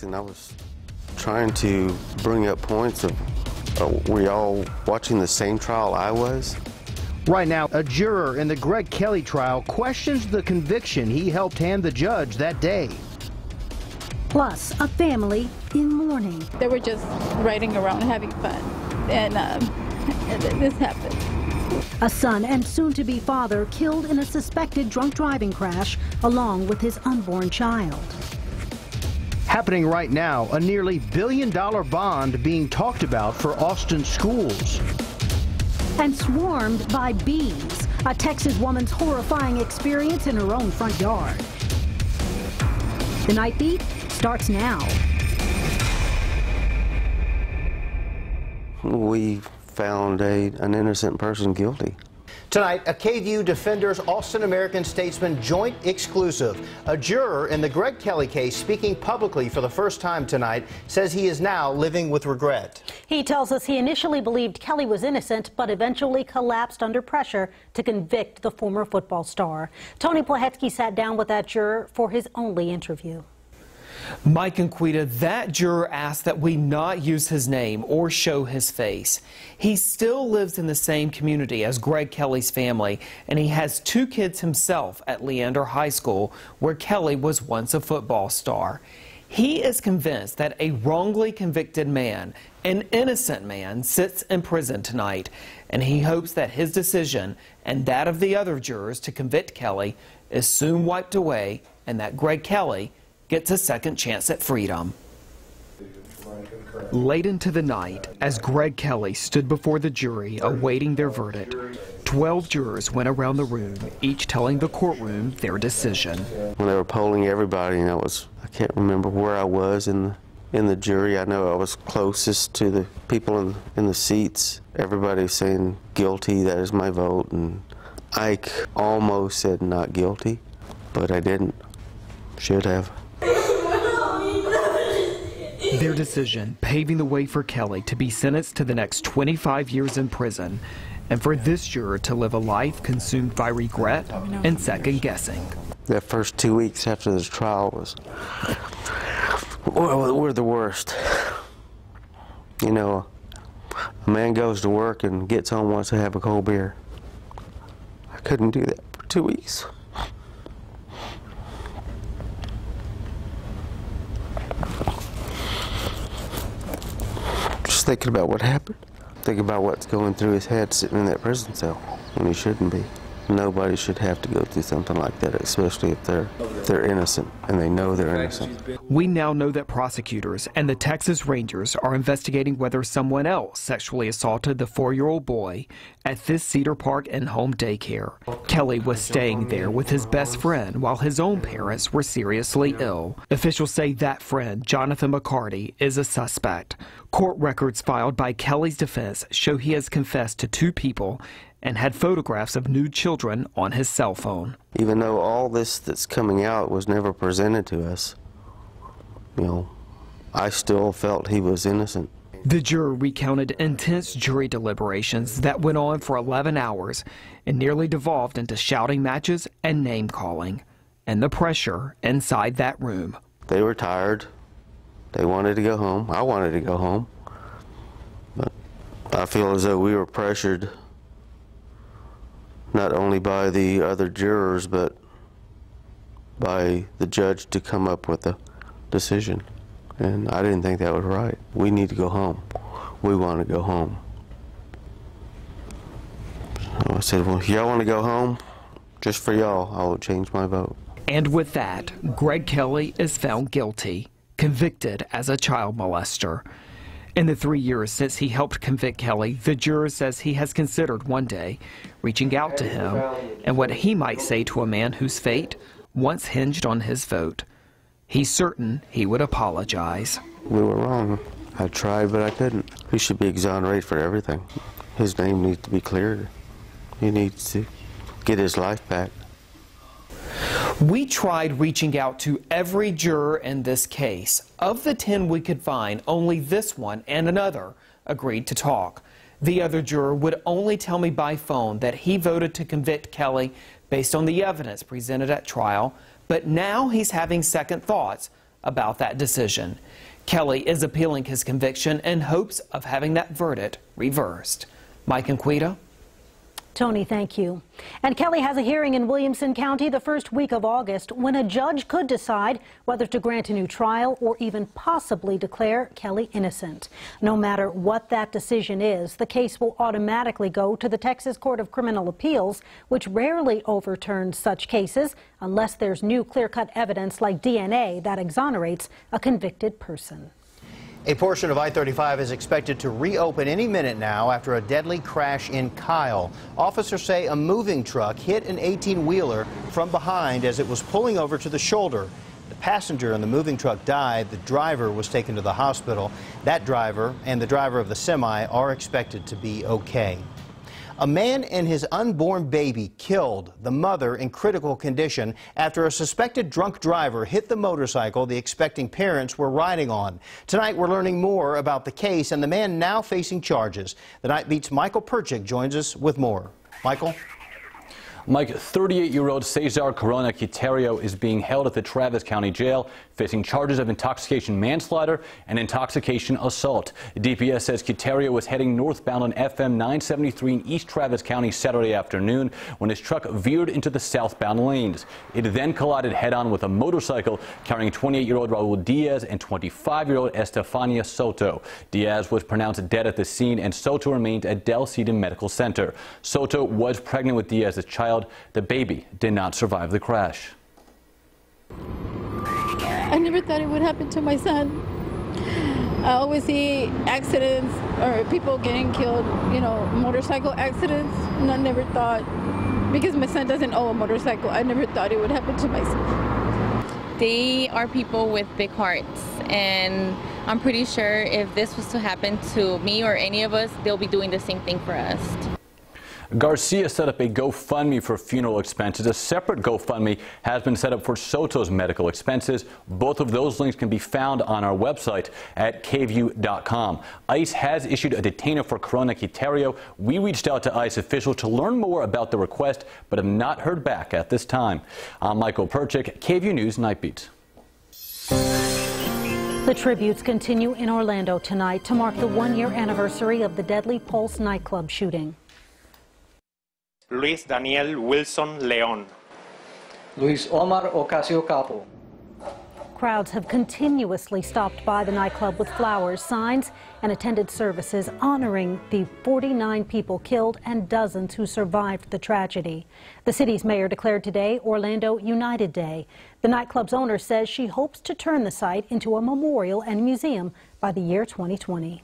and I was trying to bring up points of, were y'all watching the same trial I was? Right now, a juror in the Greg Kelly trial questions the conviction he helped hand the judge that day. Plus, a family in mourning. They were just riding around having fun, and this happened. A son and soon-to-be father killed in a suspected drunk driving crash along with his unborn child. Happening right now, a nearly $1 billion bond being talked about for Austin schools. And swarmed by bees, a Texas woman's horrifying experience in her own front yard. The Night Beat starts now. We found an innocent person guilty. Tonight, a KVUE Defenders Austin American Statesman joint exclusive. A juror in the Greg Kelly case speaking publicly for the first time tonight says he is now living with regret. He tells us he initially believed Kelly was innocent, but eventually collapsed under pressure to convict the former football star. Tony Plahetsky sat down with that juror for his only interview. Mike and Quita, that juror asked that we not use his name or show his face. He still lives in the same community as Greg Kelly's family, and he has 2 kids himself at Leander High School, where Kelly was once a football star. He is convinced that a wrongly convicted man, an innocent man, sits in prison tonight, and he hopes that his decision and that of the other jurors to convict Kelly is soon wiped away and that Greg Kelly gets a second chance at freedom. Late into the night, as Greg Kelly stood before the jury awaiting their verdict, 12 jurors went around the room, each telling the courtroom their decision. When they were polling everybody, and I can't remember where I was in the jury. I know I was closest to the people in the seats. Everybody saying guilty, that is my vote, and Ike almost said not guilty, but I didn't. Should have. Their decision paving the way for Kelly to be sentenced to the next 25 years in prison, and for this juror to live a life consumed by regret and second guessing. That first 2 weeks after the trial were the worst. You know, a man goes to work and gets home, wants to have a cold beer. I couldn't do that for 2 weeks. Thinking about what happened, thinking about what's going through his head sitting in that prison cell when he shouldn't be. Nobody should have to go through something like that, especially if they're innocent and they know they're innocent. We now know that prosecutors and the Texas Rangers are investigating whether someone else sexually assaulted the 4-year-old boy at this Cedar Park in-home daycare. Kelly was staying there with his best friend while his own parents were seriously ill. Officials say that friend, Jonathan McCarty, is a suspect. Court records filed by Kelly's defense show he has confessed to 2 people and had photographs of nude children on his cell phone. Even though all this that's coming out was never presented to us, you know, I still felt he was innocent. The juror recounted intense jury deliberations that went on for 11 hours and nearly devolved into shouting matches and name-calling, and the pressure inside that room. They were tired. They wanted to go home. I wanted to go home. But I feel as though we were pressured not only by the other jurors, but by the judge to come up with a decision. And I didn't think that was right. We need to go home. We want to go home. So I said, well, if y'all want to go home, just for y'all, I will change my vote. And with that, Greg Kelly is found guilty, convicted as a child molester. In the 3 years since he helped convict Kelly, the juror says he has considered one day reaching out to him and what he might say to a man whose fate once hinged on his vote. He's certain he would apologize. We were wrong. I tried, but I couldn't. He should be exonerated for everything. His name needs to be cleared. He needs to get his life back. We tried reaching out to every juror in this case. Of the 10 we could find, only this one and another agreed to talk. The other juror would only tell me by phone that he voted to convict Kelly based on the evidence presented at trial, but now he's having second thoughts about that decision. Kelly is appealing his conviction in hopes of having that verdict reversed. Mike and Quita. Tony, thank you. And Kelly has a hearing in Williamson County the first week of August when a judge could decide whether to grant a new trial or even possibly declare Kelly innocent. No matter what that decision is, the case will automatically go to the Texas Court of Criminal Appeals, which rarely overturns such cases unless there's new clear-cut evidence like DNA that exonerates a convicted person. A portion of I-35 is expected to reopen any minute now after a deadly crash in Kyle. Officers say a moving truck hit an 18-wheeler from behind as it was pulling over to the shoulder. The passenger in the moving truck died. The driver was taken to the hospital. That driver and the driver of the semi are expected to be okay. A man and his unborn baby killed, the mother in critical condition after a suspected drunk driver hit the motorcycle the expecting parents were riding on. Tonight we're learning more about the case and the man now facing charges. The Night Beat's Michael Perchik joins us with more. Michael? Mike, 38-year-old Cesar Corona Quiterio is being held at the Travis County Jail, facing charges of intoxication manslaughter and intoxication assault. DPS says Quiterio was heading northbound on FM 973 in East Travis County Saturday afternoon when his truck veered into the southbound lanes. It then collided head-on with a motorcycle carrying 28-year-old Raul Diaz and 25-year-old Estefania Soto. Diaz was pronounced dead at the scene and Soto remained at Del Cedar Medical Center. Soto was pregnant with Diaz's child. The baby did not survive the crash. I never thought it would happen to my son. I always see accidents or people getting killed, you know, motorcycle accidents, and I never thought, because my son doesn't own a motorcycle, I never thought it would happen to my son. They are people with big hearts, and I'm pretty sure if this was to happen to me or any of us, they'll be doing the same thing for us. Garcia set up a GoFundMe for funeral expenses. A separate GoFundMe has been set up for Soto's medical expenses. Both of those links can be found on our website at KVUE.com. ICE has issued a detainer for Corona Quiterio. We reached out to ICE officials to learn more about the request, but have not heard back at this time. I'm Michael Perchik, KVUE News Night Beat. The tributes continue in Orlando tonight to mark the one-year anniversary of the deadly Pulse nightclub shooting. Luis Daniel Wilson León. Luis Omar Ocasio-Capo. Crowds have continuously stopped by the nightclub with flowers, signs, and attended services honoring the 49 people killed and dozens who survived the tragedy. The city's mayor declared today Orlando United Day. The nightclub's owner says she hopes to turn the site into a memorial and museum by the year 2020.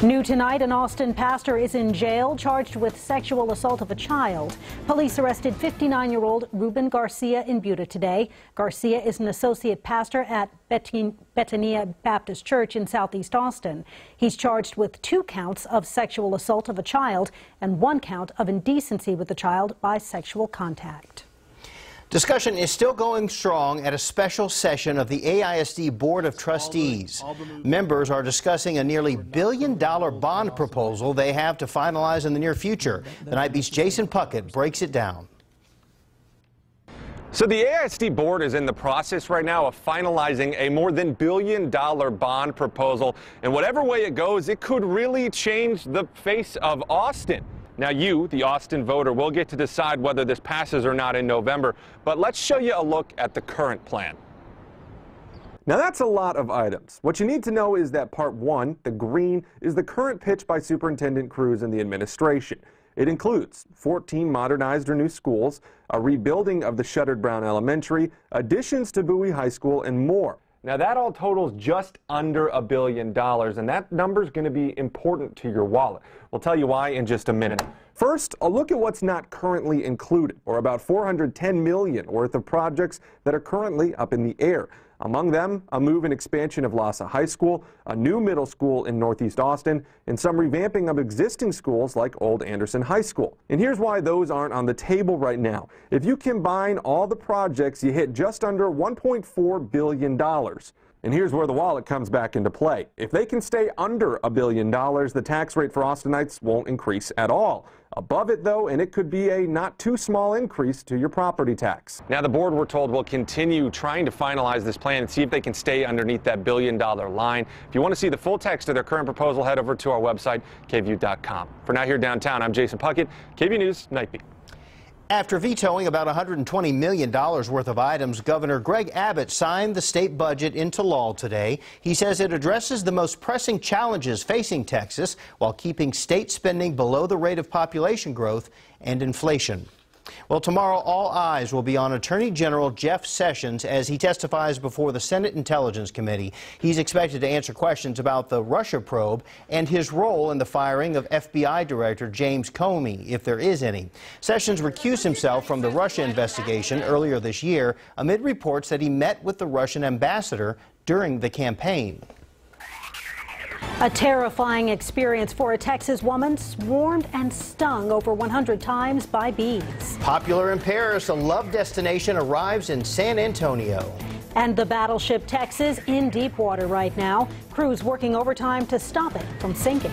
New tonight, an Austin pastor is in jail charged with sexual assault of a child. Police arrested 59-year-old Ruben Garcia in Buda today. Garcia is an associate pastor at Betania Baptist Church in Southeast Austin. He's charged with 2 counts of sexual assault of a child and 1 count of indecency with the child by sexual contact. Discussion is still going strong at a special session of the AISD Board of Trustees. Members are discussing a nearly $1 billion bond proposal they have to finalize in the near future. The Night Beat's Jason Puckett breaks it down. So the AISD board is in the process right now of finalizing a more than $1 billion bond proposal. And whatever way it goes, it could really change the face of Austin. Now you, the Austin voter, will get to decide whether this passes or not in November, but let's show you a look at the current plan. Now that's a lot of items. What you need to know is that Part 1, the green, is the current pitch by Superintendent Cruz and the administration. It includes 14 modernized or new schools, a rebuilding of the shuttered Brown Elementary, additions to Bowie High School, and more. Now that all totals just under $1 billion, and that number is going to be important to your wallet. We'll tell you why in just a minute. First, a look at what's not currently included, or about $410 million worth of projects that are currently up in the air. Among them, a move and expansion of Lhasa High School, a new middle school in Northeast Austin, and some revamping of existing schools like Old Anderson High School. And here's why those aren't on the table right now. If you combine all the projects, you hit just under $1.4 billion. And here's where the wallet comes back into play. If they can stay under $1 billion, the tax rate for Austinites won't increase at all. Above it, though, and it could be a not too small increase to your property tax. Now, the board, we're told, will continue trying to finalize this plan and see if they can stay underneath that $1 billion line. If you want to see the full text of their current proposal, head over to our website, KVUE.com. For now, here downtown, I'm Jason Puckett, KVUE News, Night Beat. After vetoing about $120 million worth of items, Governor Greg Abbott signed the state budget into law today. He says it addresses the most pressing challenges facing Texas while keeping state spending below the rate of population growth and inflation. Well, tomorrow all eyes will be on Attorney General Jeff Sessions as he testifies before the Senate Intelligence Committee. He's expected to answer questions about the Russia probe and his role in the firing of FBI Director James Comey, if there is any. Sessions recused himself from the Russia investigation earlier this year amid reports that he met with the Russian ambassador during the campaign. A terrifying experience for a Texas woman swarmed and stung over 100 times by bees. Popular in Paris, a love destination arrives in San Antonio. And the battleship Texas in deep water right now. Crews working overtime to stop it from sinking.